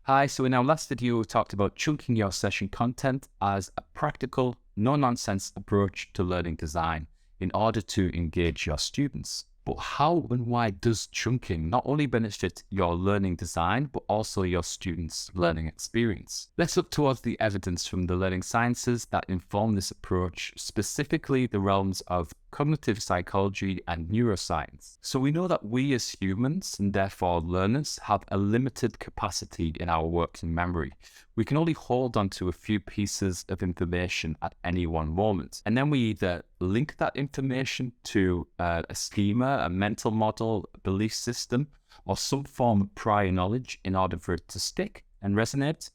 Hi, so in our last video, we talked about chunking your session content as a practical, no-nonsense approach to learning design in order to engage your students. But how and why does chunking not only benefit your learning design, but also your students' learning experience? Let's look towards the evidence from the learning sciences that inform this approach, specifically the realms of cognitive psychology and neuroscience. So we know that we as humans, and therefore learners, have a limited capacity in our working memory. We can only hold on to a few pieces of information at any one moment. And then we either link that information to a schema, a mental model, a belief system, or some form of prior knowledge in order for it to stick and resonate,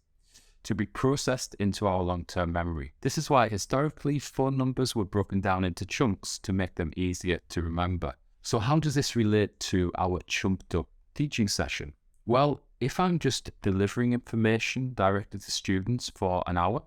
to be processed into our long-term memory. This is why historically phone numbers were broken down into chunks to make them easier to remember. So how does this relate to our chunked up teaching session? Well, if I'm just delivering information directly to students for an hour,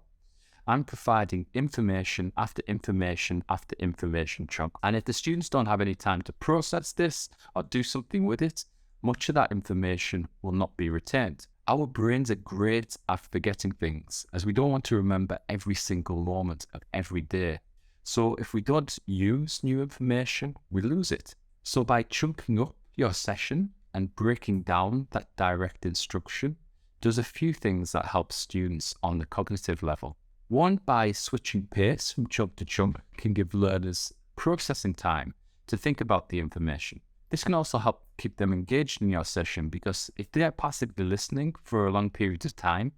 I'm providing information after information after information chunk. And if the students don't have any time to process this or do something with it, much of that information will not be retained. Our brains are great at forgetting things, as we don't want to remember every single moment of every day. So if we don't use new information, we lose it. So by chunking up your session and breaking down that direct instruction, does a few things that help students on the cognitive level. One, by switching pace from chunk to chunk, can give learners processing time to think about the information. This can also help keep them engaged in your session, because if they are passively listening for a long period of time,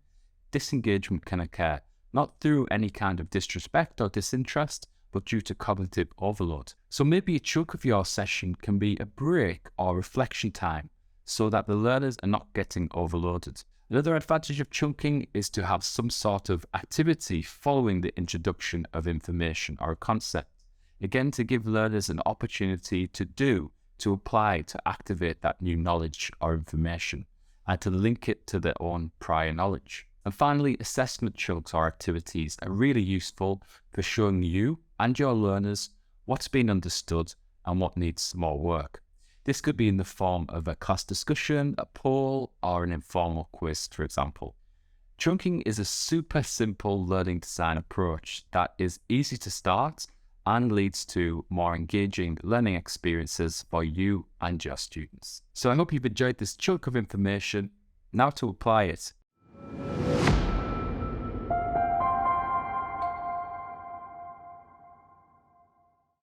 disengagement can occur, not through any kind of disrespect or disinterest, but due to cognitive overload. So maybe a chunk of your session can be a break or reflection time so that the learners are not getting overloaded. Another advantage of chunking is to have some sort of activity following the introduction of information or a concept. Again, to give learners an opportunity to apply, to activate that new knowledge or information, and to link it to their own prior knowledge. And finally, assessment chunks or activities are really useful for showing you and your learners what's been understood and what needs more work. This could be in the form of a class discussion, a poll, or an informal quiz, for example. Chunking is a super simple learning design approach that is easy to start and leads to more engaging learning experiences for you and your students. So I hope you've enjoyed this chunk of information. Now to apply it.